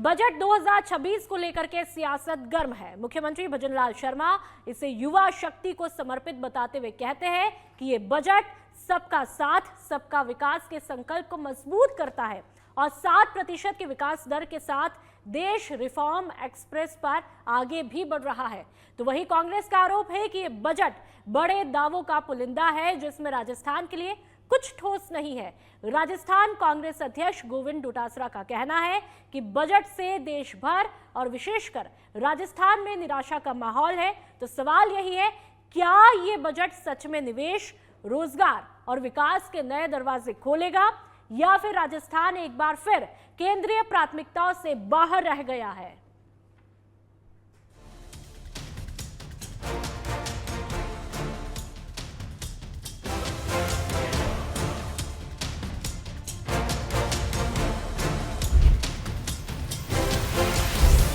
Budget 2026 को लेकर के सियासत गर्म है। मुख्यमंत्री भजनलाल शर्मा इसे युवा शक्ति को समर्पित बताते हुए कहते हैं कि ये बजट सबका साथ सबका विकास के संकल्प को मजबूत करता है और 7% के विकास दर के साथ देश रिफॉर्म एक्सप्रेस पर आगे भी बढ़ रहा है। तो वहीं कांग्रेस का आरोप है कि ये बजट बड़े दावों का पुलिंदा है, जिसमें राजस्थान के लिए कुछ ठोस नहीं है। राजस्थान कांग्रेस अध्यक्ष गोविंद डोटासरा का कहना है कि बजट से देश भर और विशेषकर राजस्थान में निराशा का माहौल है। तो सवाल यही है, क्या ये बजट सच में निवेश, रोजगार और विकास के नए दरवाजे खोलेगा या फिर राजस्थान एक बार फिर केंद्रीय प्राथमिकताओं से बाहर रह गया है?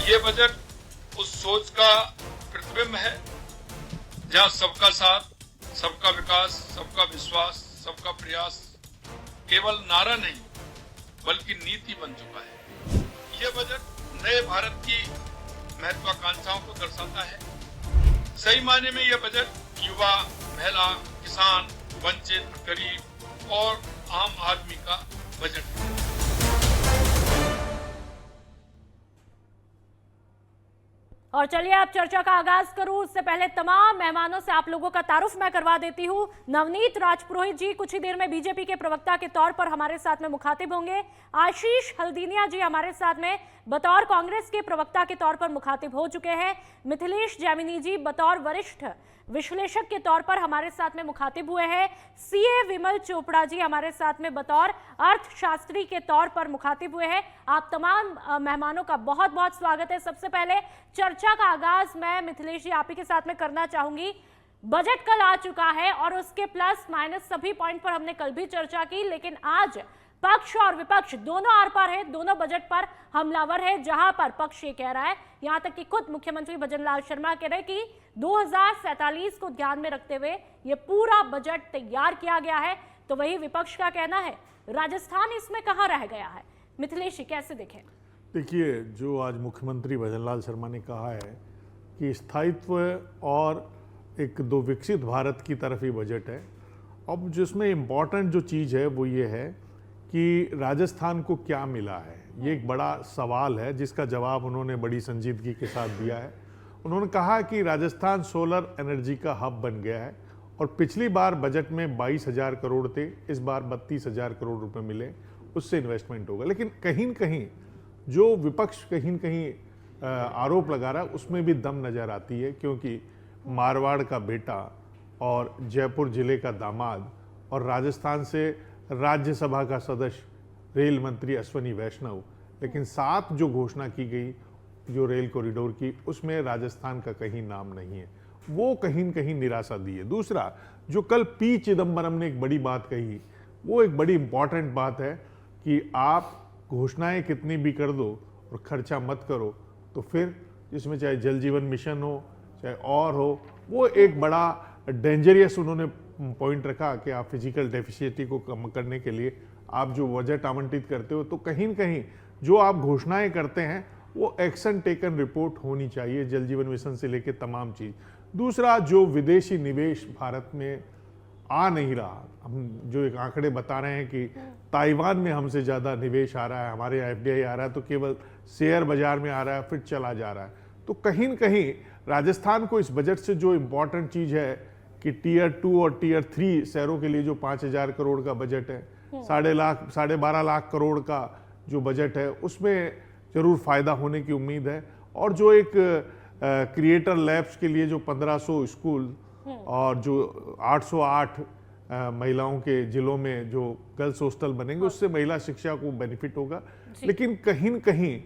ये बजट उस सोच का प्रतिबिंब है जहां सबका साथ, सबका विकास, सबका विश्वास, सबका प्रयास केवल नारा नहीं बल्कि नीति बन चुका है। ये बजट नए भारत की महत्वाकांक्षाओं को दर्शाता है। सही मायने में यह बजट युवा, महिला, किसान, वंचित, गरीब और आम आदमी का बजट है। और चलिए अब चर्चा का आगाज करूं, उससे पहले तमाम मेहमानों से आप लोगों का तारुफ मैं करवा देती हूं। नवनीत राजपुरोहित जी कुछ ही देर में बीजेपी के प्रवक्ता के तौर पर हमारे साथ में मुखातिब होंगे। आशीष हल्दीनिया जी हमारे साथ में बतौर कांग्रेस के प्रवक्ता के तौर पर मुखातिब हो चुके हैं। मिथिलेश जैमिनी जी बतौर वरिष्ठ विश्लेषक के तौर पर हमारे साथ में मुखातिब हुए हैं। सीए विमल चोपड़ा जी हमारे साथ में बतौर अर्थशास्त्री के तौर पर मुखातिब हुए हैं। आप तमाम मेहमानों का बहुत बहुत स्वागत है। सबसे पहले चर्चा का आगाज मैं मिथिलेश जी आप ही के साथ में करना चाहूंगी। बजट कल आ चुका है और उसके प्लस माइनस सभी पॉइंट पर हमने कल भी चर्चा की, लेकिन आज पक्ष और विपक्ष दोनों आर पार है, दोनों बजट पर हमलावर है। जहां पर पक्ष ये कह रहा है, यहां तक कि खुद मुख्यमंत्री भजनलाल शर्मा कह रहे हैं कि 2047 को ध्यान में रखते हुए ये पूरा बजट तैयार किया गया है। तो वही विपक्ष का कहना है, राजस्थान इसमें कहां रह गया है? मिथिलेश कैसे देखें? देखिए, जो आज मुख्यमंत्री भजनलाल शर्मा ने कहा है कि स्थायित्व और एक दो विकसित भारत की तरफ ही बजट है। अब जिसमें इम्पॉर्टेंट जो चीज़ है वो ये है कि राजस्थान को क्या मिला है। ये एक बड़ा सवाल है जिसका जवाब उन्होंने बड़ी संजीदगी के साथ दिया है। उन्होंने कहा कि राजस्थान सोलर एनर्जी का हब बन गया है और पिछली बार बजट में 22,000 करोड़ थे, इस बार 32,000 करोड़ रुपए मिले, उससे इन्वेस्टमेंट होगा। लेकिन कहीं न कहीं जो विपक्ष कहीं न कहीं आरोप लगा रहा है उसमें भी दम नज़र आती है, क्योंकि मारवाड़ का बेटा और जयपुर जिले का दामाद और राजस्थान से राज्यसभा का सदस्य रेल मंत्री अश्वनी वैष्णव, लेकिन साथ जो घोषणा की गई जो रेल कॉरिडोर की, उसमें राजस्थान का कहीं नाम नहीं है। वो कहीं न कहीं निराशा दी है। दूसरा, जो कल पी चिदम्बरम ने एक बड़ी बात कही, वो एक बड़ी इंपॉर्टेंट बात है कि आप घोषणाएं कितनी भी कर दो और खर्चा मत करो, तो फिर जिसमें चाहे जल जीवन मिशन हो चाहे और हो, वो एक बड़ा डेंजरियस उन्होंने पॉइंट रखा कि आप फिजिकल डेफिशिएंसी को कम करने के लिए आप जो बजट आवंटित करते हो, तो कहीं न कहीं जो आप घोषणाएं करते हैं वो एक्शन टेकन रिपोर्ट होनी चाहिए, जल जीवन मिशन से लेके तमाम चीज़। दूसरा, जो विदेशी निवेश भारत में आ नहीं रहा, हम जो एक आंकड़े बता रहे हैं कि ताइवान में हमसे ज़्यादा निवेश आ रहा है, हमारे एफडीआई आ रहा है तो केवल शेयर बाजार में आ रहा है, फिर चला जा रहा है। तो कहीं न कहीं राजस्थान को इस बजट से जो इम्पोर्टेंट चीज़ है कि टीयर 2 और टीयर 3 शहरों के लिए जो 5,000 करोड़ का बजट है, 12.5 लाख करोड़ का जो बजट है, उसमें जरूर फायदा होने की उम्मीद है। और जो एक क्रिएटर लैब्स के लिए जो 1500 स्कूल और जो 808 महिलाओं के जिलों में जो गर्ल्स हॉस्टल बनेंगे, उससे महिला शिक्षा को बेनिफिट होगा। लेकिन कहीं न कहीं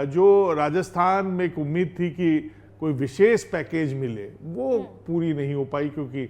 जो राजस्थान में एक उम्मीद थी कि कोई विशेष पैकेज मिले, वो पूरी नहीं हो पाई, क्योंकि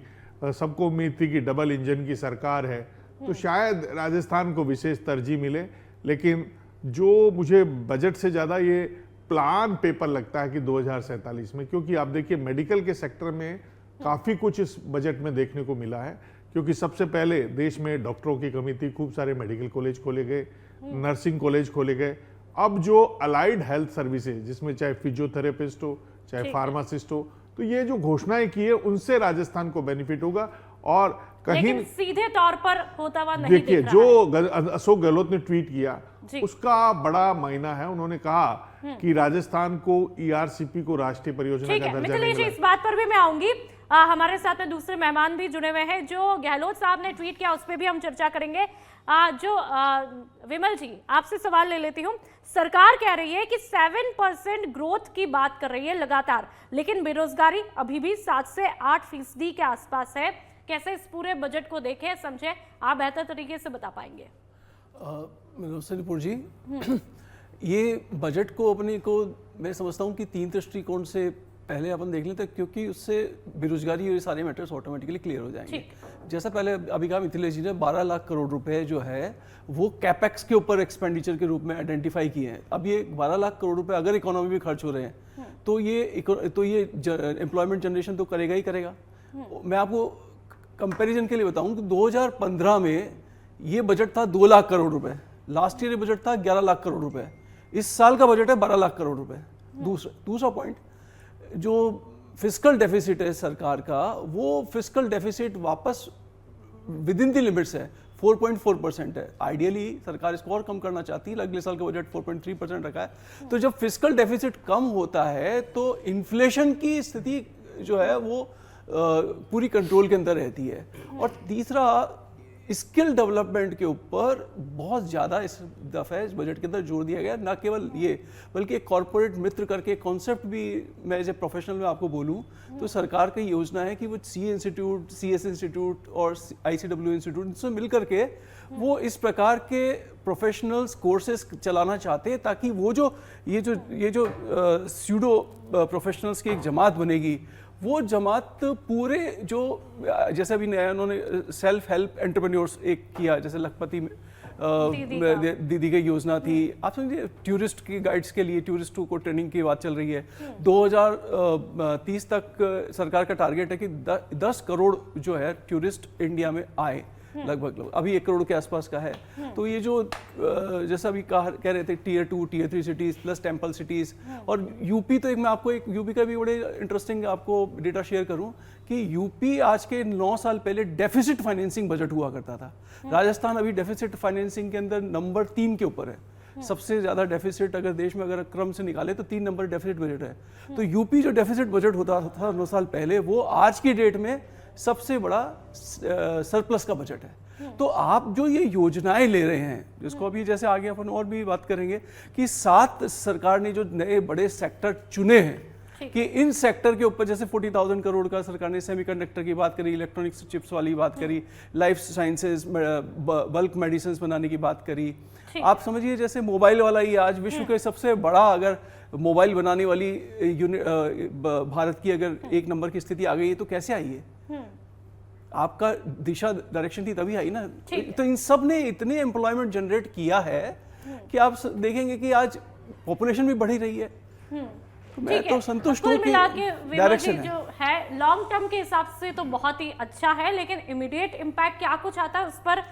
सबको उम्मीद थी कि डबल इंजन की सरकार है तो शायद राजस्थान को विशेष तरजीह मिले। लेकिन जो मुझे बजट से ज़्यादा ये प्लान पेपर लगता है कि 2047 में, क्योंकि आप देखिए मेडिकल के सेक्टर में काफ़ी कुछ इस बजट में देखने को मिला है। क्योंकि सबसे पहले देश में डॉक्टरों की कमी थी, खूब सारे मेडिकल कॉलेज खोले गए, नर्सिंग कॉलेज खोले गए, अब जो अलाइड हेल्थ सर्विसेज, जिसमें चाहे फिजियोथेरेपिस्ट हो, चाहे फार्मासिस्ट हो, तो ये जो घोषणाएं की है उनसे राजस्थान को बेनिफिट होगा। और कहीं लेकिन सीधे तौर पर होता हुआ नहीं देखिए, दिख रहा जो अशोक गहलोत ने ट्वीट किया जी। उसका बड़ा मायना है। उन्होंने कहा कि राजस्थान को ईआरसीपी को राष्ट्रीय परियोजना ठीक का है दर्जा मिथिलेश नहीं जी, मिला। इस बात पर भी मैं आऊंगी। हमारे साथ में दूसरे मेहमान भी जुड़े हुए हैं। जो गहलोत साहब ने ट्वीट किया उस पर भी हम चर्चा करेंगे। विमल जी, आपसे सवाल ले लेती हूँ। सरकार कह रही है कि 7% ग्रोथ की बात कर रही है लगातार, लेकिन बेरोजगारी अभी भी 7 से 8% के आसपास है। कैसे इस पूरे बजट को देखें, समझे, आप बेहतर तरीके से बता पाएंगे। सलीपुर जी, ये बजट को अपने को मैं समझता हूँ कि 3 दृष्टिकोण से पहले अपन देख लेते हैं, क्योंकि उससे बेरोजगारी और ये सारे मैटर्स ऑटोमेटिकली क्लियर हो जाएंगे। जैसा पहले अभी कहा मिथिलेश जी ने, 12 लाख करोड़ रुपए जो है वो कैपेक्स के ऊपर एक्सपेंडिचर के रूप में आइडेंटिफाई किए हैं। अब ये 12 लाख करोड़ रुपए अगर इकोनॉमी में खर्च हो रहे हैं तो ये एम्प्लॉयमेंट जनरेशन तो करेगा ही करेगा। मैं आपको कंपैरिजन के लिए बताऊं कि 2015 में ये बजट था 2 लाख करोड़ रुपए, लास्ट ईयर बजट था 11 लाख करोड़ रुपए, इस साल का बजट है 12 लाख करोड़ रुपए। दूसरा पॉइंट, जो फिस्कल डेफिसिट है सरकार का, वो फिस्कल डेफिसिट वापस विद इन द लिमिट्स है, 4.4% है। आइडियली सरकार इसको और कम करना चाहती है, अगले साल का बजट 4.3% रखा है। तो जब फिस्कल डेफिसिट कम होता है तो इन्फ्लेशन की स्थिति जो है वो पूरी कंट्रोल के अंदर रहती है। और तीसरा, स्किल डेवलपमेंट के ऊपर बहुत ज़्यादा इस दफ़े इस बजट के अंदर जोर दिया गया। ना केवल ये, बल्कि एक कॉर्पोरेट मित्र करके कॉन्सेप्ट भी मैं एज ए प्रोफेशनल में आपको बोलूँ तो सरकार की योजना है कि वो सीए इंस्टीट्यूट, सीएस इंस्टीट्यूट और आईसीडब्ल्यू इंस्टीट्यूट, इनसे मिल करके वो इस प्रकार के प्रोफेशनल्स कोर्सेज चलाना चाहते हैं, ताकि वो जो ये जो स्यूडो प्रोफेशनल्स की एक जमात बनेगी, वो जमात पूरे जो जैसे अभी नया उन्होंने सेल्फ हेल्प एंटरप्रेन्योर्स एक किया, जैसे लखपति में दीदी की योजना थी। आप समझिए, टूरिस्ट की गाइड्स के लिए टूरिस्टों को ट्रेनिंग की बात चल रही है। 2030 तक सरकार का टारगेट है कि 10 करोड़ जो है टूरिस्ट इंडिया में आए, लगभग अभी 1 करोड़ के आसपास का है। तो ये जो जैसा अभी कह रहे थे, tier 2 tier 3 cities plus temple cities, और यूपी तो मैं आपको एक यूपी का भी बड़े इंटरेस्टिंग आपको डेटा शेयर करूं कि यूपी आज के 9 साल पहले डेफिसिट फाइनेंसिंग बजट हुआ करता था। राजस्थान अभी डेफिसिट फाइनेंसिंग के अंदर नंबर 3 के ऊपर है। सबसे ज्यादा डेफिसिट अगर देश में अगर क्रम से निकाले तो 3 नंबर डेफिसिट बजट है। तो यूपी जो डेफिसिट बजट होता था 9 साल पहले, वो आज की डेट में सबसे बड़ा सरप्लस का बजट है। तो आप जो ये योजनाएं ले रहे हैं, जिसको अभी जैसे आगे अपन और भी बात करेंगे कि 7 सरकार ने जो नए बड़े सेक्टर चुने हैं कि इन सेक्टर के ऊपर, जैसे 40,000 करोड़ का सरकार ने सेमीकंडक्टर की बात करी, इलेक्ट्रॉनिक्स चिप्स वाली बात करी, लाइफ साइंसेज, बल्क मेडिसिन बनाने की बात करी। आप समझिए जैसे मोबाइल वाला ही आज विश्व के सबसे बड़ा अगर मोबाइल बनाने वाली भारत की अगर 1 नंबर की स्थिति आ गई है तो कैसे आई है? आपका दिशा डायरेक्शन थी तभी आई ना। तो इन सब ने इतने एम्प्लॉयमेंट जनरेट किया है कि आप देखेंगे कि आज पॉपुलेशन भी बढ़ ही रही है। तो मैं तो संतुष्ट हूं कि डायरेक्शन जो है लॉन्ग टर्म के हिसाब से तो बहुत ही अच्छा है, लेकिन इमीडिएट इम्पैक्ट क्या कुछ आता है उस पर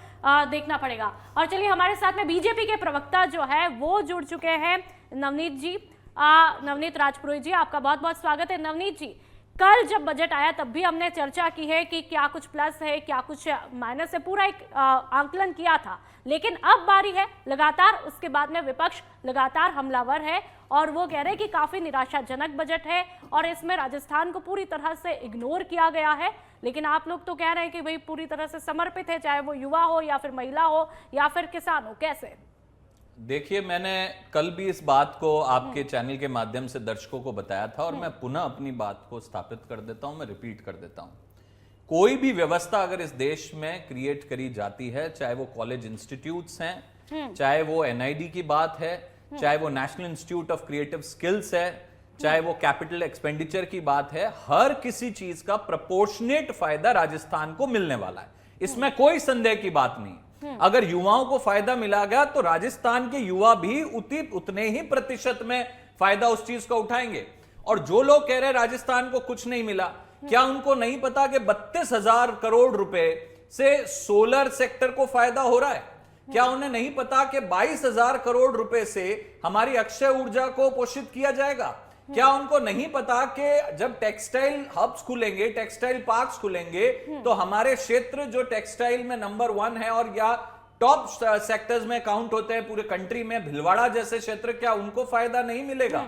देखना पड़ेगा। और चलिए, हमारे साथ में बीजेपी के प्रवक्ता जो है वो जुड़ चुके हैं, नवनीत जी। नवनीत राजपुरोहित जी, आपका बहुत बहुत स्वागत है। नवनीत जी, कल जब बजट आया तब भी हमने चर्चा की है कि क्या कुछ प्लस है, क्या कुछ माइनस है, पूरा एक आंकलन किया था। लेकिन अब बारी है लगातार, उसके बाद में विपक्ष लगातार हमलावर है और वो कह रहे हैं कि काफी निराशाजनक बजट है और इसमें राजस्थान को पूरी तरह से इग्नोर किया गया है। लेकिन आप लोग तो कह रहे हैं कि भाई पूरी तरह से समर्पित है, चाहे वो युवा हो या फिर महिला हो या फिर किसान हो। कैसे? देखिए, मैंने कल भी इस बात को आपके चैनल के माध्यम से दर्शकों को बताया था और मैं पुनः अपनी बात को स्थापित कर देता हूं, मैं रिपीट कर देता हूं। कोई भी व्यवस्था अगर इस देश में क्रिएट करी जाती है, चाहे वो कॉलेज इंस्टीट्यूट्स हैं, चाहे वो एनआईडी की बात है, चाहे वो national institute of creative skills है, चाहे वो कैपिटल एक्सपेंडिचर की बात है, हर किसी चीज का प्रोपोर्शनेट फायदा राजस्थान को मिलने वाला है। इसमें कोई संदेह की बात नहीं। अगर युवाओं को फायदा मिला गया तो राजस्थान के युवा भी उतने ही प्रतिशत में फायदा उस चीज का उठाएंगे। और जो लोग कह रहे हैं राजस्थान को कुछ नहीं मिला, क्या उनको नहीं पता कि 32,000 करोड़ रुपए से सोलर सेक्टर को फायदा हो रहा है? क्या उन्हें नहीं पता कि 22,000 करोड़ रुपए से हमारी अक्षय ऊर्जा को पोषित किया जाएगा? क्या उनको नहीं पता कि जब टेक्सटाइल हब्स खुलेंगे, टेक्सटाइल पार्क्स खुलेंगे, तो हमारे क्षेत्र जो टेक्सटाइल में नंबर 1 है और या टॉप सेक्टर्स में काउंट होते हैं पूरे कंट्री में, भिलवाड़ा जैसे क्षेत्र, क्या उनको फायदा नहीं मिलेगा?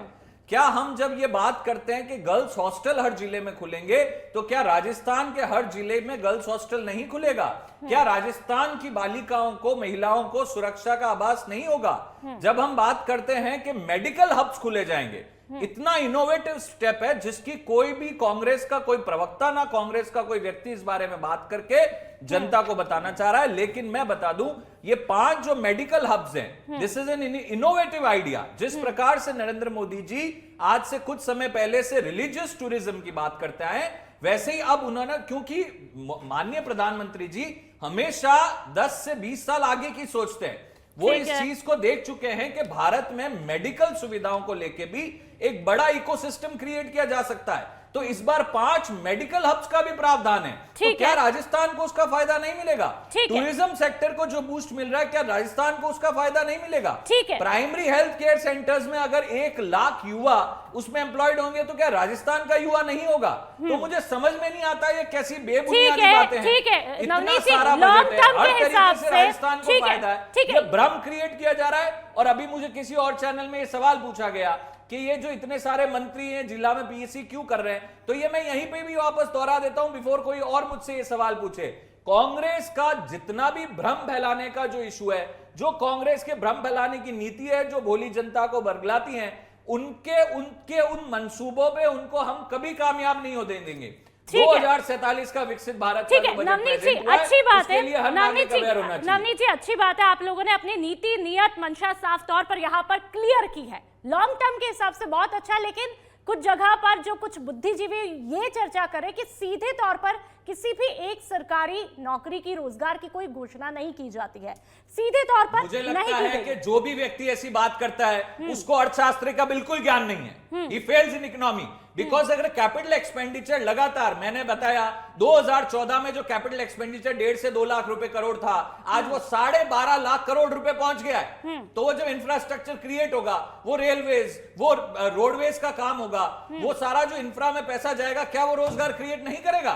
क्या हम जब ये बात करते हैं कि गर्ल्स हॉस्टल हर जिले में खुलेंगे, तो क्या राजस्थान के हर जिले में गर्ल्स हॉस्टल नहीं खुलेगा? क्या राजस्थान की बालिकाओं को, महिलाओं को सुरक्षा का आभास नहीं होगा? जब हम बात करते हैं कि मेडिकल हब्स खुले जाएंगे, इतना इनोवेटिव स्टेप है जिसकी कोई भी कांग्रेस का कोई प्रवक्ता ना कांग्रेस का कोई व्यक्ति इस बारे में बात करके जनता को बताना चाह रहा है। लेकिन मैं बता दूं, ये 5 जो मेडिकल हब्स हैं, this is an innovative idea. जिस प्रकार से नरेंद्र मोदी जी आज से कुछ समय पहले से रिलीजियस टूरिज्म की बात करते हैं, वैसे ही अब उन्होंने, क्योंकि माननीय प्रधानमंत्री जी हमेशा 10 से 20 साल आगे की सोचते हैं, वो इस चीज को देख चुके हैं कि भारत में मेडिकल सुविधाओं को लेके भी एक बड़ा इकोसिस्टम क्रिएट किया जा सकता है। तो इस बार 5 मेडिकल हब्स का भी प्रावधान है, तो क्या राजस्थान को उसका फायदा नहीं मिलेगा? टूरिज्म सेक्टर को जो बूस्ट मिल रहा है, क्या राजस्थान को उसका फायदा नहीं मिलेगा? प्राइमरी हेल्थ केयर सेंटर्स में अगर 1 लाख युवा उसमें एम्प्लॉयड होंगे, तो क्या राजस्थान का युवा नहीं होगा? तो मुझे समझ में नहीं आता ये कैसी बेबुनियादी बातें हैं। इतना सारा बजट है, हर तरीके से राजस्थान को फायदा है, ये भ्रम क्रिएट किया जा रहा है। और अभी मुझे किसी और चैनल में ये सवाल पूछा गया कि ये जो इतने सारे मंत्री हैं जिला में पीएससी क्यों कर रहे हैं, तो ये मैं यहीं पे भी वापस दोहरा देता हूं बिफोर कोई और मुझसे ये सवाल पूछे। कांग्रेस का जितना भी भ्रम फैलाने का जो इशू है, जो कांग्रेस के भ्रम फैलाने की नीति है, जो भोली जनता को बरगलाती है, उनके उन मंसूबों पे उनको हम कभी कामयाब नहीं होने देंगे। 2047 का विकसित भारत ठीक है नवनीत जी, अच्छी बात है। नवनीत जी, अच्छी बात है, आप लोगों ने अपनी नीति, नियत, मंशा साफ तौर पर यहाँ पर क्लियर की है। लॉन्ग टर्म के हिसाब से बहुत अच्छा, लेकिन कुछ जगह पर जो कुछ बुद्धिजीवी ये चर्चा करें कि सीधे तौर पर किसी भी एक सरकारी नौकरी की, रोजगार की कोई घोषणा नहीं की जाती है, सीधे तौर पर मुझे लगता है कि जो भी व्यक्ति ऐसी बात करता है उसको अर्थशास्त्र का बिल्कुल ज्ञान नहीं है। He fails in economy because अगर कैपिटल एक्सपेंडिचर लगातार, मैंने बताया 2014 में जो कैपिटल एक्सपेंडिचर 1.5 से 2 लाख रुपए करोड़ था, आज वो 12.5 लाख करोड़ रुपए पहुंच गया है। तो वो जो इंफ्रास्ट्रक्चर क्रिएट होगा, वो रेलवेज, वो रोडवेज का काम होगा, वो सारा जो इंफ्रा में पैसा जाएगा, क्या वो रोजगार क्रिएट नहीं करेगा?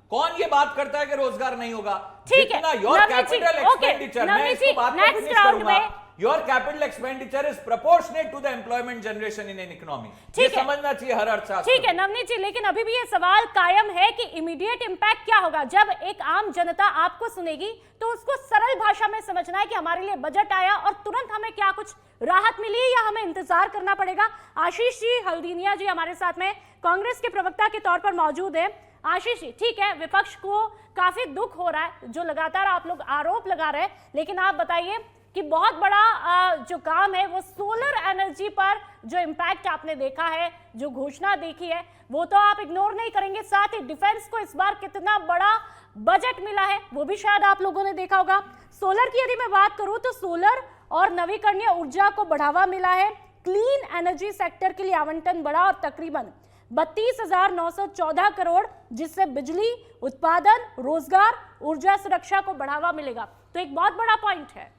कौन ये बात करता है कि रोजगार नहीं होगा? ठीक है, योर कैपिटल एक्सपेंडिचर, मैं इसको बात को फिनिश करूंगा, your capital expenditure is proportionate to the employment generation in an economy। ये समझना चाहिए हर अर्थशास्त्री। ठीक है नवनीत जी, लेकिन अभी भी ये सवाल कायम है कि इमीडिएट इंपैक्ट क्या होगा? जब एक आम जनता आपको सुनेगी तो उसको सरल भाषा में समझना है कि हमारे लिए बजट आया और तुरंत हमें क्या कुछ राहत मिली या हमें इंतजार करना पड़ेगा। आशीष जी हल्दीनिया जी हमारे साथ में कांग्रेस के प्रवक्ता के तौर पर मौजूद है। आशीष जी, ठीक है, विपक्ष को काफी दुख हो रहा है जो लगातार आप लोग आरोप लगा रहे हैं, लेकिन आप बताइए कि बहुत बड़ा जो काम है वो सोलर एनर्जी पर जो इम्पैक्ट आपने देखा है, जो घोषणा देखी है, वो तो आप इग्नोर नहीं करेंगे। साथ ही डिफेंस को इस बार कितना बड़ा बजट मिला है वो भी शायद आप लोगों ने देखा होगा। सोलर की यदि मैं बात करूं तो सोलर और नवीकरणीय ऊर्जा को बढ़ावा मिला है। क्लीन एनर्जी सेक्टर के लिए आवंटन बढ़ा और तकरीबन 32,914 करोड़, जिससे बिजली उत्पादन, रोजगार, ऊर्जा सुरक्षा को बढ़ावा मिलेगा। तो एक बहुत बड़ा पॉइंट है।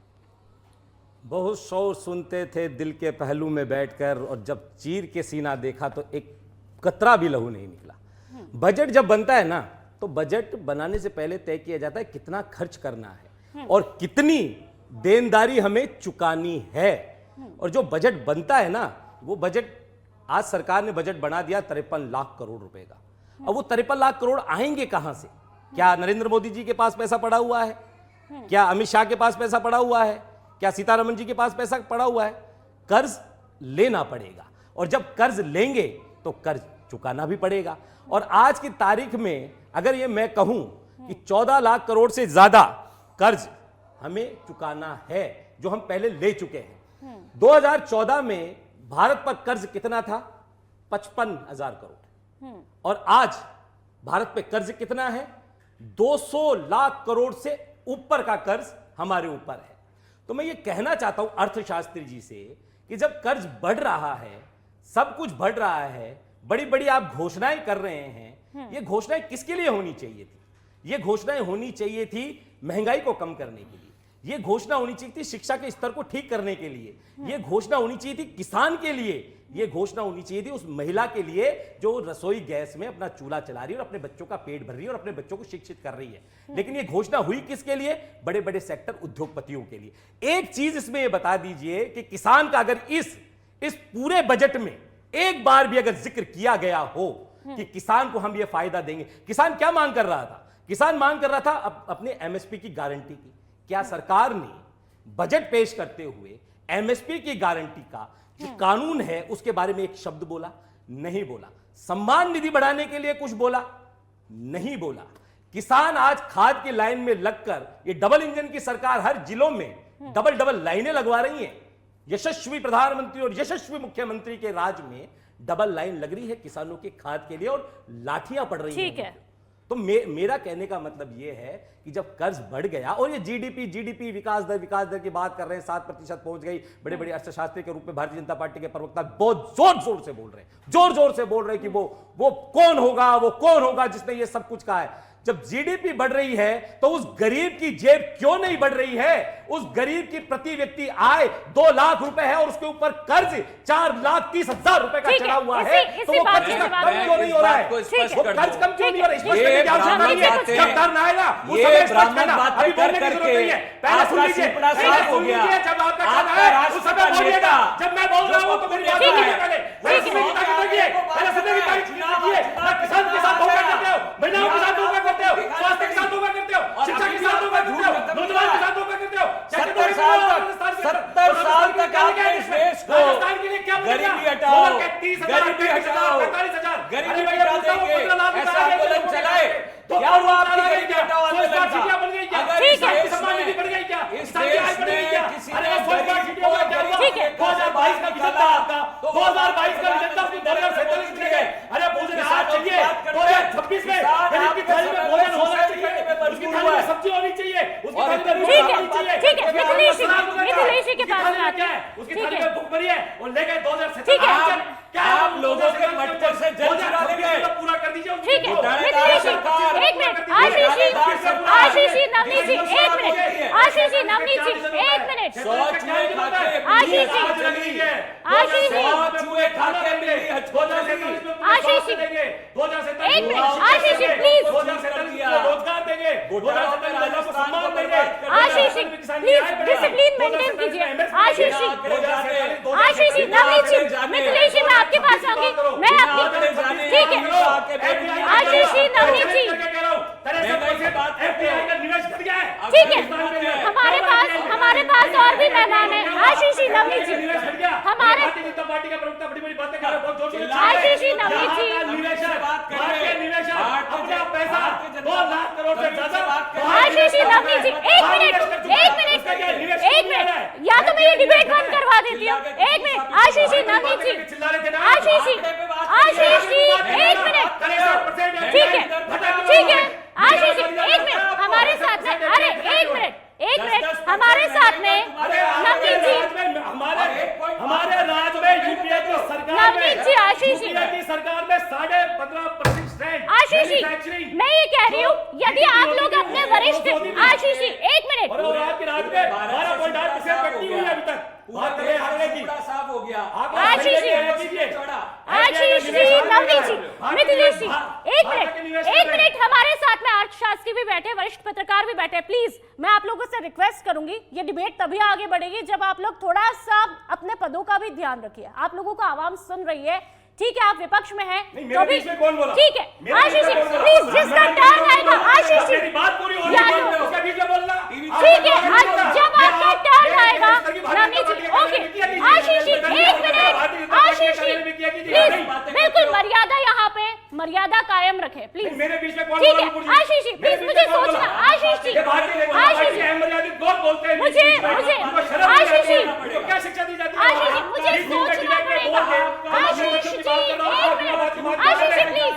बहुत शोर सुनते थे दिल के पहलू में बैठकर, और जब चीर के सीना देखा तो एक कतरा भी लहू नहीं निकला। बजट जब बनता है ना, तो बजट बनाने से पहले तय किया जाता है कितना खर्च करना है और कितनी देनदारी हमें चुकानी है। और जो बजट बनता है ना, वो बजट, आज सरकार ने बजट बना दिया 53 लाख करोड़ रुपए का। अब वो 53 लाख करोड़ आएंगे कहां से? क्या नरेंद्र मोदी जी के पास पैसा पड़ा हुआ है? क्या अमित शाह के पास पैसा पड़ा हुआ है? क्या सीतारमण जी के पास पैसा पड़ा हुआ है? कर्ज लेना पड़ेगा, और जब कर्ज लेंगे तो कर्ज चुकाना भी पड़ेगा। और आज की तारीख में अगर ये मैं कहूं कि 14 लाख करोड़ से ज्यादा कर्ज हमें चुकाना है, जो हम पहले ले चुके हैं। 2014 में भारत पर कर्ज कितना था? 55,000 करोड़। और आज भारत पे कर्ज कितना है? 200 लाख करोड़ से ऊपर का कर्ज हमारे ऊपर है। तो मैं ये कहना चाहता हूं अर्थशास्त्री जी से कि जब कर्ज बढ़ रहा है, सब कुछ बढ़ रहा है, बड़ी बड़ी आप घोषणाएं कर रहे हैं, ये घोषणाएं किसके लिए होनी चाहिए थी? ये घोषणाएं होनी चाहिए थी महंगाई को कम करने के लिए। ये घोषणा होनी चाहिए थी शिक्षा के स्तर को ठीक करने के लिए, ये घोषणा होनी चाहिए थी किसान के लिए, ये घोषणा होनी चाहिए थी उस महिला के लिए जो रसोई गैस में अपना चूल्हा चला रही है और अपने बच्चों का पेट भर रही है और अपने बच्चों को शिक्षित कर रही है। लेकिन ये घोषणा हुई किसके लिए? बड़े बड़े सेक्टर उद्योगपतियों के लिए। एक चीज इसमें ये बता दीजिए कि किसान का अगर इस पूरे बजट में एक बार भी अगर जिक्र किया गया हो कि किसान को हम ये फायदा देंगे। किसान क्या मांग कर रहा था? किसान मांग कर रहा था अपने एमएसपी की गारंटी की। क्या सरकार ने बजट पेश करते हुए एमएसपी की गारंटी का जो कानून है उसके बारे में एक शब्द बोला? नहीं बोला। सम्मान निधि बढ़ाने के लिए कुछ बोला? नहीं बोला। किसान आज खाद की लाइन में लगकर, ये डबल इंजन की सरकार हर जिलों में डबल लाइनें लगवा रही है। यशस्वी प्रधानमंत्री और यशस्वी मुख्यमंत्री के राज में डबल लाइन लग रही है किसानों के खाद के लिए और लाठियां पड़ रही ठीक है। हैं। तो मेरा कहने का मतलब यह है कि जब कर्ज बढ़ गया और ये जीडीपी विकास दर की बात कर रहे हैं, 7% पहुंच गई। बड़े बड़े अर्थशास्त्री के रूप में भारतीय जनता पार्टी के प्रवक्ता बहुत जोर से बोल रहे हैं कि वो कौन होगा जिसने ये सब कुछ कहा है। जब जीडीपी बढ़ रही है तो उस गरीब की जेब क्यों नहीं बढ़ रही है? उस गरीब की प्रति व्यक्ति आय 2 लाख रुपए है और उसके ऊपर कर्ज 4,30,000 रुपए का चढ़ा हुआ है। तो वो कर्ज कम क्यों नहीं हो रहा है? वो कर्ज कम क्यों नहीं हो रहा है? ये ब्राह्मण बातें, ये ब्राह्मण बातें कर करके आपका सिपड़ा साफ हो गया। आपका राष्ट्रपिता नेता जब मैं बोल रहा हूं तो मेरी बात सुनिए पहले। किसान के साथ धोखा करते हो, महिलाओं के साथ धोखा करते हो, स्वास्थ्य के साथ धोखा करते हो, शिक्षा के साथ धोखा करते हो, नौजवान के साथ धोखा करते हो। 70 साल तक आपने इस देश को गरीबी हटाओ, गरीबी मिटा देंगे ऐसा आंदोलन चलाए। क्या हुआ आपकी गरीबी हटाओ आंदोलन का? अगर इस देश में किसी ने गरीब को गरीब के 2022 का निकाला तो 2022 का जनता को 2047 मिलेगा। अरे पूछने साथ चाहिए 2026 में गरीब की थाली में भोजन होना चाहिए, उसकी थाली में सब्जी होनी चाहिए, उसकी थाली में रोटी होनी चाहिए। ठीक है, मिथिलेश जी के पास आते हैं। उसकी थाली में भूख भरी है और लेके 2047 आप लोगों के मटके से जल चुरा लेंगे। पूरा कर दीजिए। ठीक है, मिथिलेश जी एक मिनट, आशीष जी नवनीत जी एक मिनट, आशीष जी नवनीत जी एक मिनट, 100 चूहे खाके आशीष जी, आशीष जी, 100 चूहे खाके मिली है आशीष जी एक मिनट, आशीष जी प्लीज, रोजगार देंगे, 2047 महिलाओं को सम्मान देंगे। आशीष जी प्लीज डिसिप्लिन मेंटेन कीजिए। आशीष जी, आशीष जी नवनीत जी, मिथिलेश जी मैं आपके पास आऊंगी, मैं आपकी, ठीक है आशीष जी नवनीत जी, ठीक है हमारे पास और भी मेहमान हैं। आशीष जी नवनीत जी, हमारे आशीष जी नवनीत जी, आशीष जी नवनीत जी एक मिनट, या तो मैं ये डिबेट बंद करवा देती हूँ। एक मिनट आशीष जी नवनीत जी, आशीष जी एक मिनट, ठीक है आशीष जी एक मिनट हमारे साथ में, अरे एक मिनट हमारे साथ में नवनीत जी, हमारे राज्य में यूपीए की सरकार नवनीत जी, आशीष जी की सरकार में 15.5% आशीष जी मैं ये कह रही हूँ, यदि आप लोग अपने वरिष्ठ, आशीष जी एक मिनट, और आपके राज्य में 12.8% कटती हुई है अभी तक। बात कर रहे हैं हारने की। साफ हो गया। आशीष जी नवनीत जी, मिथिलेश जी एक मिनट हमारे साथ में अर्थशास्त्री भी बैठे, वरिष्ठ पत्रकार भी बैठे। प्लीज मैं आप लोगों से रिक्वेस्ट करूंगी, ये डिबेट तभी आगे बढ़ेगी जब आप लोग थोड़ा सा अपने पदों का भी ध्यान रखिए। आप लोगों को आवाम सुन रही है, ठीक है आप विपक्ष में हैं तो भी ठीक है। आशीष जी प्लीज जिसका टर्न आएगा, आशीष जी ठीक है जब आपका टर्न आएगा नवनीत जी, ओके आशीष जी एक मिनट, आशीष जी प्लीज बिल्कुल मर्यादा, यहाँ पे मर्यादा कायम रखे प्लीज, ठीक है आशीष जी प्लीज मुझे सोचना, आशीष जी मुझे आशीष जी मुझे सोचना पड़ेगा। आशीष जी आशीष जी प्लीज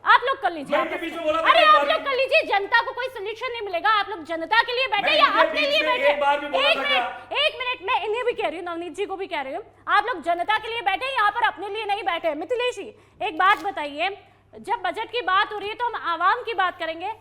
आप लोग कर लीजिए, अरे आप लोग कर लीजिए, जनता को कोई सोल्यूशन नहीं मिलेगा। आप लोग जनता के लिए बैठे या अपने लिए बैठे? एक मिनट मैं इन्हें भी कह रही हूँ, नवनीत जी को भी कह रही हूँ, आप लोग जनता के लिए बैठे यहाँ पर अपने लिए नहीं बैठे। मिथिलेश जी एक बात बताइए, जब बजट की बात हो रही है तो हम आवाम की बात करेंगे,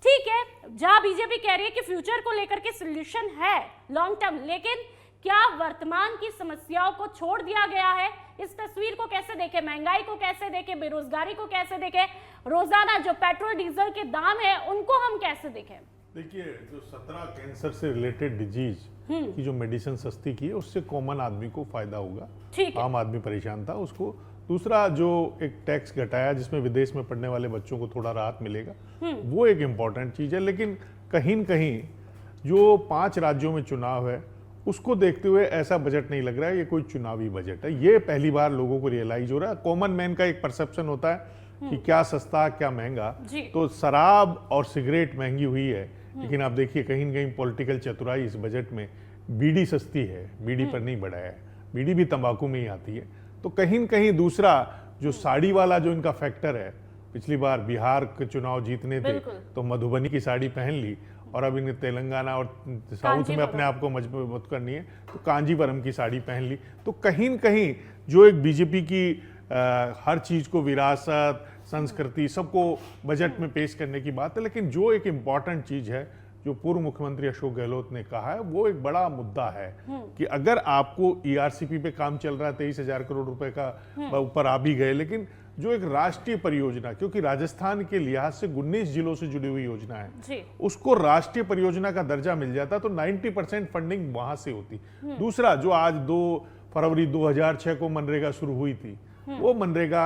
ठीक है, जहां बीजेपी कह रही है कि फ्यूचर को लेकर के सोल्यूशन है लॉन्ग टर्म, लेकिन क्या वर्तमान की समस्याओं को छोड़ दिया गया है? इस तस्वीर को कैसे देखें, महंगाई को कैसे देखें, बेरोजगारी को कैसे देखें, रोजाना जो पेट्रोल डीजल के दाम है उनको हम कैसे देखें? देखिए, जो 17 कैंसर से रिलेटेड डिजीज की जो मेडिसिन सस्ती की है उससे कॉमन आदमी को फायदा होगा। ठीक है। आम आदमी परेशान था उसको। दूसरा, जो एक टैक्स घटाया जिसमें विदेश में पढ़ने वाले बच्चों को थोड़ा राहत मिलेगा, वो एक इम्पॉर्टेंट चीज है। लेकिन कहीं न कहीं जो 5 राज्यों में चुनाव है उसको देखते हुए ऐसा बजट नहीं लग रहा है ये कोई चुनावी बजट है। ये पहली बार लोगों को रियलाइज हो रहा है। कॉमन मैन का एक परसेप्शन होता है कि क्या सस्ता क्या महंगा। तो शराब और सिगरेट महंगी हुई है, लेकिन आप देखिए कहीं न कहीं पॉलिटिकल चतुराई इस बजट में, बीड़ी सस्ती है, बीड़ी पर नहीं बढ़ाया है, बीड़ी भी तंबाकू में ही आती है। तो कहीं न कहीं दूसरा जो साड़ी वाला जो इनका फैक्टर है, पिछली बार बिहार के चुनाव जीतने थे तो मधुबनी की साड़ी पहन ली, और अब इन्हें तेलंगाना और साउथ में अपने आप को मजबूत करनी है तो कांजीवरम की साड़ी पहन ली। तो कहीं न कहीं जो एक बीजेपी की हर चीज को विरासत, संस्कृति, सबको बजट में पेश करने की बात है, लेकिन जो एक इम्पॉर्टेंट चीज है जो पूर्व मुख्यमंत्री अशोक गहलोत ने कहा है वो एक बड़ा मुद्दा है कि अगर आपको ईआरसीपी पे काम चल रहा है 23,000 करोड़ रुपए का ऊपर आ भी गए, लेकिन जो एक राष्ट्रीय परियोजना, क्योंकि राजस्थान के लिहाज से 19 जिलों से जुड़ी हुई योजना है, उसको राष्ट्रीय परियोजना का दर्जा मिल जाता तो 90% फंडिंग वहां से होती। दूसरा, जो आज 2 फरवरी 2006 को मनरेगा शुरू हुई थी, वो मनरेगा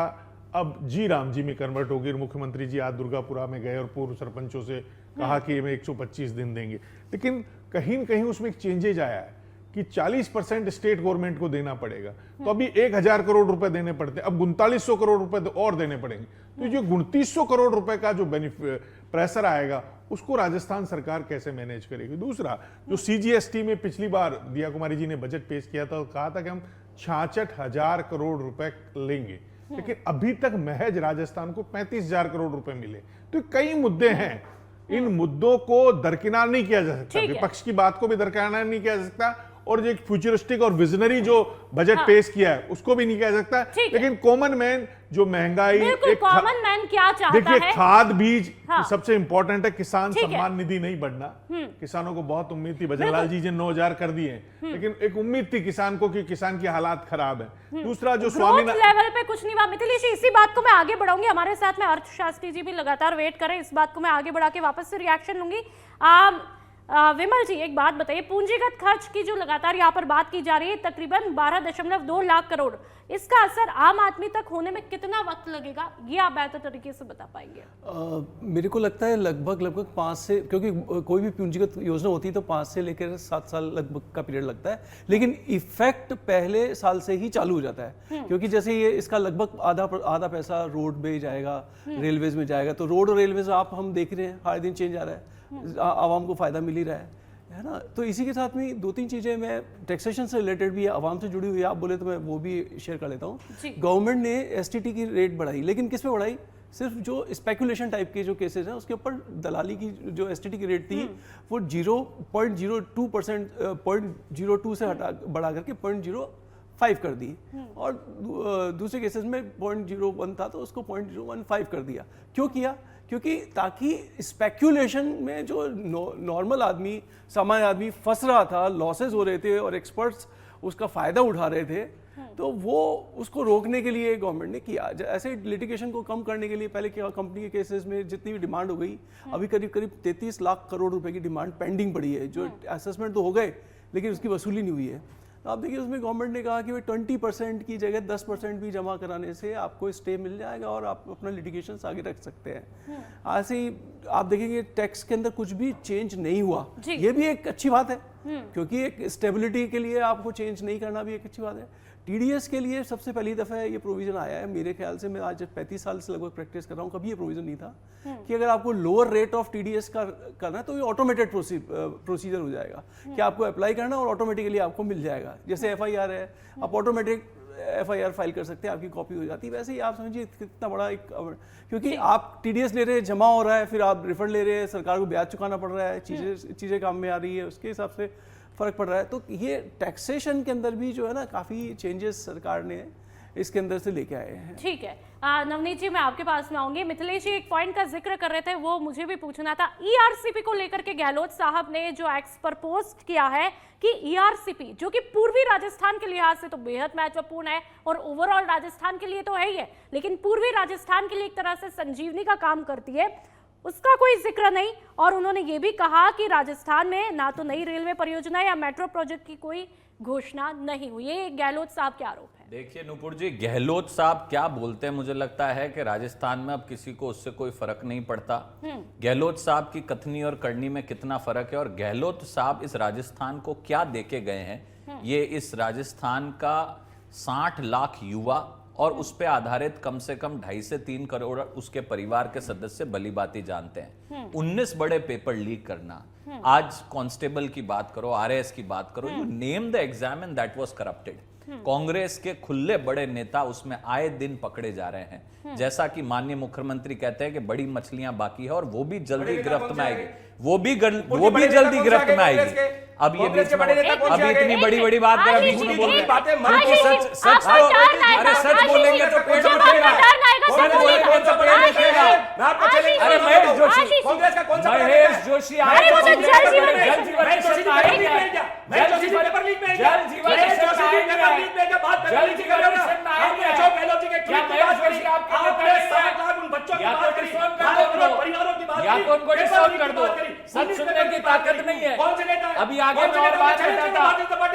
अब जी राम जी में कन्वर्ट होगी। मुख्यमंत्री जी आज दुर्गापुरा में गए और पूर्व सरपंचों से कहा कि हमें 125 दिन देंगे, लेकिन कहीं न कहीं उसमें एक चेंजेज आया है कि 40% स्टेट गवर्नमेंट को देना पड़ेगा। तो अभी 1,000 करोड़ रुपए देने पड़ते हैं, अब 3900 करोड़ रुपए और देने पड़ेंगे। तो जो 2900 करोड़ रुपए का जो प्रेशर आएगा उसको राजस्थान सरकार कैसे मैनेज करेगी। दूसरा, जो सीजीएसटी में पिछली बार दिया कुमारी जी ने बजट पेश किया था, कहा था कि हम 66,000 करोड़ रुपए लेंगे, लेकिन अभी तक महज राजस्थान को 35,000 करोड़ रुपए मिले। तो कई मुद्दे हैं, इन मुद्दों को दरकिनार नहीं किया जा सकता, विपक्ष की बात को भी दरकिनार नहीं किया जा सकता, और जो एक फ्यूचरिस्टिक और विजनरी जो बजट पेश किया है उसको भी नहीं किया जा सकता। लेकिन कॉमन मैन जो महंगाई, कॉमन मैन क्या चाहता देखिए है? खाद बीज सबसे इंपॉर्टेंट है, किसान सम्मान निधि नहीं बढ़ना। किसानों को बहुत उम्मीद थी, भजनलाल जी ने 9,000 कर दिए, लेकिन एक उम्मीद थी किसान को कि किसान की हालात खराब है। दूसरा, जो स्वामी लेवल पे कुछ नहीं हुआ। मिथिलेश जी, इसी बात को मैं आगे बढ़ाऊंगी, हमारे साथ में अर्थशास्त्री जी भी लगातार वेट करें, इस बात को मैं आगे बढ़ा के वापस से रिएक्शन लूंगी। विमल जी, एक बात बताइए, पूंजीगत खर्च की जो लगातार यहाँ पर बात की जा रही है, तकरीबन 12.2 लाख करोड़, इसका असर आम आदमी तक होने में कितना वक्त लगेगा, ये आप बेहतर तरीके से बता पाएंगे? मेरे को लगता है लगभग 5 से, क्योंकि कोई भी पूंजीगत योजना होती है तो 5 से लेकर 7 साल लगभग का पीरियड लगता है, लेकिन इफेक्ट पहले साल से ही चालू हो जाता है। क्योंकि जैसे ये इसका लगभग आधा पैसा रोड में जाएगा, रेलवेज में जाएगा, तो रोड और रेलवेज आप हम देख रहे हैं हर दिन चेंज आ रहा है, आवाम को फायदा मिल ही रहा है ना। तो इसी के साथ में 2-3 चीजें मैं टैक्सेशन से रिलेटेड भी है, आवाम से जुड़ी हुई है, आप बोले तो मैं वो भी शेयर कर लेता हूँ। गवर्नमेंट ने एसटीटी की रेट बढ़ाई, लेकिन किस पे बढ़ाई? सिर्फ जो स्पेकुलेशन टाइप के जो केसेस हैं उसके ऊपर दलाली की जो एसटीटी की रेट थी वो 0.02% 0.02 से हटा बढ़ा करके 0.05 कर दी, और दूसरे केसेस में 0.01 था तो उसको 0.015 कर दिया। क्यों किया? क्योंकि ताकि स्पेक्यूलेशन में जो नॉर्मल आदमी, सामान्य आदमी फंस रहा था, लॉसेस हो रहे थे और एक्सपर्ट्स उसका फायदा उठा रहे थे, तो वो उसको रोकने के लिए गवर्नमेंट ने किया। ऐसे लिटिगेशन को कम करने के लिए पहले क्या, कंपनी के केसेस में जितनी भी डिमांड हो गई, अभी करीब 33 लाख करोड़ रुपए की डिमांड पेंडिंग पड़ी है, जो असेसमेंट तो हो गए लेकिन उसकी वसूली नहीं हुई है। तो आप देखिए उसमें गवर्नमेंट ने कहा कि भाई 20% की जगह 10% भी जमा कराने से आपको स्टे मिल जाएगा और आप अपना लिटिगेशन आगे रख सकते हैं। ऐसे ही आप देखेंगे टैक्स के अंदर कुछ भी चेंज नहीं हुआ, ये भी एक अच्छी बात है, क्योंकि एक स्टेबिलिटी के लिए आपको चेंज नहीं करना भी एक अच्छी बात है। टीडीएस के लिए सबसे पहली दफ़ा ये प्रोविजन आया है, मेरे ख्याल से मैं आज 35 साल से लगभग प्रैक्टिस कर रहा हूँ, कभी ये प्रोविजन नहीं था कि अगर आपको लोअर रेट ऑफ टीडीएस का करना है तो ये ऑटोमेटेड प्रोसीजर हो जाएगा कि आपको अप्लाई करना और ऑटोमेटिकली आपको मिल जाएगा। जैसे एफआईआर है, आप ऑटोमेटिक एफआईआर फाइल कर सकते हैं, आपकी कॉपी हो जाती है। वैसे ही आप समझिए कितना बड़ा एक, क्योंकि आप टीडीएस ले रहे हैं, जमा हो रहा है, फिर आप रिफंड ले रहे हैं, सरकार को ब्याज चुकाना पड़ रहा है, चीज़ें काम में आ रही है, उसके हिसाब से फ़र्क पड़ रहा है। तो ये टैक्सेशन के अंदर भी जो है ना काफ़ी चेंजेस सरकार ने इसके अंदर से लेके आए हैं। ठीक है, नवनीत जी मैं आपके पास में आऊंगी। मिथिलेश जी एक पॉइंट का जिक्र कर रहे थे, वो मुझे भी पूछना था। ईआरसीपी को लेकर के गहलोत साहब ने जो एक्स पर पोस्ट किया है कि ईआरसीपी जो कि पूर्वी राजस्थान के लिहाज से तो बेहद महत्वपूर्ण है और ओवरऑल राजस्थान के लिए तो है ही है, लेकिन पूर्वी राजस्थान के लिए एक तरह से संजीवनी का काम करती है, उसका कोई जिक्र नहीं। और उन्होंने ये भी कहा कि राजस्थान में ना तो नई रेलवे परियोजना या मेट्रो प्रोजेक्ट की कोई घोषणा नहीं हुई। ये गहलोत साहब के आरोप है। देखिए नुपुर जी, गहलोत साहब क्या बोलते हैं, मुझे लगता है कि राजस्थान में अब किसी को उससे कोई फर्क नहीं पड़ता। गहलोत साहब की कथनी और करनी में कितना फर्क है, और गहलोत साहब इस राजस्थान को क्या देके गए हैं, ये इस राजस्थान का 60 लाख युवा और उस पे आधारित कम से कम 2.5 से 3 करोड़ उसके परिवार के सदस्य भली भांति जानते हैं। 19 बड़े पेपर लीक करना, आज कांस्टेबल की बात करो, आरएएस की बात करो, you name the exam and that was corrupted. Congress के खुले बड़े नेता उसमें आए दिन पकड़े जा रहे हैं। जैसा कि माननीय मुख्यमंत्री कहते हैं कि बड़ी मछलियां बाकी है और वो भी जल्दी गिरफ्त में आएगी, वो भी जल्दी गिरफ्त में आएगी। अब ये बीच में अभी इतनी बड़ी बड़ी बात कर बीच में बोल रहे बातें मन की सच तो अरे सच बोलेंगे तो पेट उठेगा, सच बोलेंगे कौन सा पेट उठेगा। मैं आपको चलेंगे, अरे महेश जोशी कांग्रेस का कौन सा महेश जोशी आए तो जल जीवन आए क्या, महेश जोशी पेपर लीक में जल जीवन पेपर लीक में क्या बात कर रही थी, आपने अशोक गहलोत जी के क्या महेश जोशी आपने 7 लाख उन बच्चों की बात करी, परिवारों की बात, या तो उनको डिसऑन कर दो, सच सुनने की ताकत नहीं है। कौन से नेता है? अभी आगे मैं और बात बताता,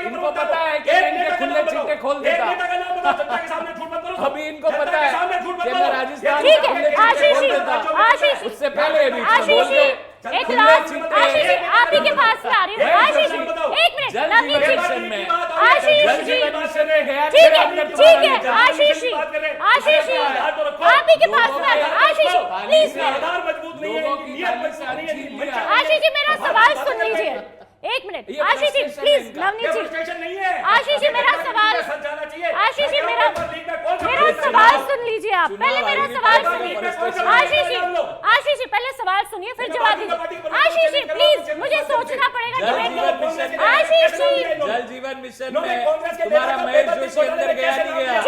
इनको पता है कि इनके खुले चिट्टे खोल देता, अभी इनको पता है कि मैं राजस्थान ठीक है आशीष जी, उससे पहले भी आशीष जी एक लास्ट, आशीष जी आप ही के पास में आ रही है। आशीष जी एक मिनट, नवनीत जी आशीष जी ठीक है आशीष जी आप ही के पास में आ रही है। आशीष जी प्लीज, आशीष जी मेरा सवाल सुन लीजिए एक मिनट। आशीष जी प्लीज, नवनीत जी आशीष जी मेरा सवाल, आशीष जी मेरा सवाल सुन लीजिए आप, पहले मेरा सवाल सुनिए। आशीष जी पहले सवाल सुनिए फिर जवाब दीजिए। आशीष जी प्लीज, मुझे सोचना पड़ेगा डिबेट। आशीष जी जल जीवन मिशन में तुम्हारा महेश जोशी अंदर गया नहीं गया,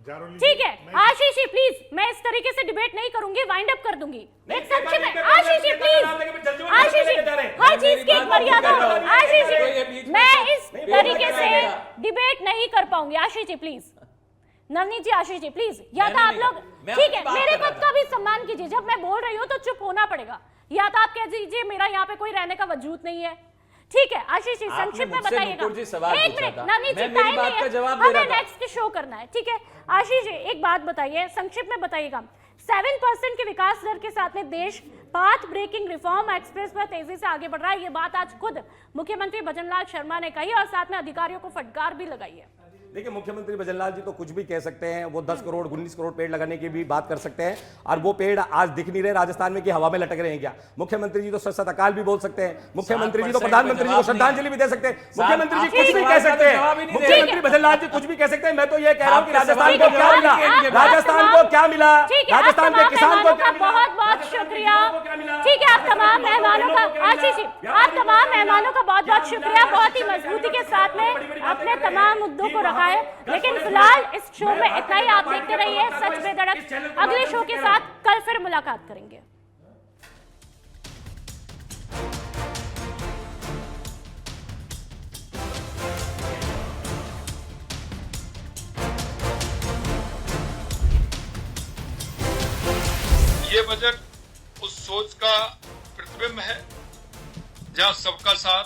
ठीक है आशीष जी प्लीज, मैं इस तरीके से डिबेट नहीं करूंगी, वाइंड अप कर दूंगी। एक संक्षिप्त में आशीष जी प्लीज, आशीष जी हर चीज की एक मर्यादा। आशीष जी मैं इस तरीके से डिबेट नहीं कर पाऊंगी। आशीष जी प्लीज, नवनीत जी आशीष जी प्लीज, या तो आप लोग ठीक है मेरे पद का भी सम्मान कीजिए, जब मैं बोल रही हूँ तो चुप होना पड़ेगा, या तो आप कह दीजिए मेरा यहाँ पे कोई रहने का वजूद नहीं है। ठीक है आशीष जी संक्षिप्त में बताइएगा। एक मिनट नवनीत जी, टाइम नहीं है, हमें नेक्स्ट शो करना है। ठीक है आशीष जी एक बात बताइए, संक्षिप्त में बताइएगा। 7% के विकास दर के साथ में देश पाथ ब्रेकिंग रिफॉर्म एक्सप्रेस पर तेजी से आगे बढ़ रहा है, ये बात आज खुद मुख्यमंत्री भजनलाल शर्मा ने कही और साथ में अधिकारियों को फटकार भी लगाई है। देखिए मुख्यमंत्री भजनलाल जी तो कुछ भी कह सकते हैं, वो 10 करोड़ 19 करोड़ पेड़ लगाने की भी बात कर सकते हैं, और वो पेड़ आज दिख नहीं रहे राजस्थान में कि हवा में लटक रहे हैं क्या। मुख्यमंत्री जी तो सत अकाल भी बोल सकते हैं, मुख्यमंत्री जी तो प्रधानमंत्री जी को श्रद्धांजलि भी दे सकते हैं, मुख्यमंत्री जी कुछ भी कह सकते हैं, मुख्यमंत्री भजनलाल जी कुछ भी कह सकते हैं। मैं तो ये कह रहा हूँ कि राजस्थान को क्या मिला, राजस्थान को क्या मिला, राजस्थान के किसान को क्या मिला। बहुत बहुत शुक्रिया। ठीक है आप तमाम मेहमानों का, आशीष जी आप तमाम मेहमानों का बहुत बहुत शुक्रिया, बहुत ही मजबूती के साथ में अपने तमाम मुद्दों को रखा है। लेकिन फिलहाल इस शो में इतना ही, आप देखते रहिए सच बेधड़क। अगले शो के साथ कल फिर मुलाकात करेंगे। ये बजट उस सोच का प्रतिबिंब है जहां सबका साथ,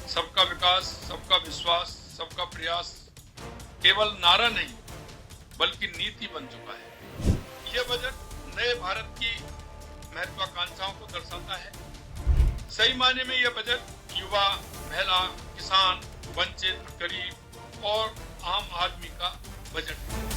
सबका विकास, सबका विश्वास, सबका प्रयास केवल नारा नहीं बल्कि नीति बन चुका है। यह बजट नए भारत की महत्वाकांक्षाओं को दर्शाता है। सही मायने में यह बजट युवा, महिला, किसान, वंचित, गरीब और आम आदमी का बजट है।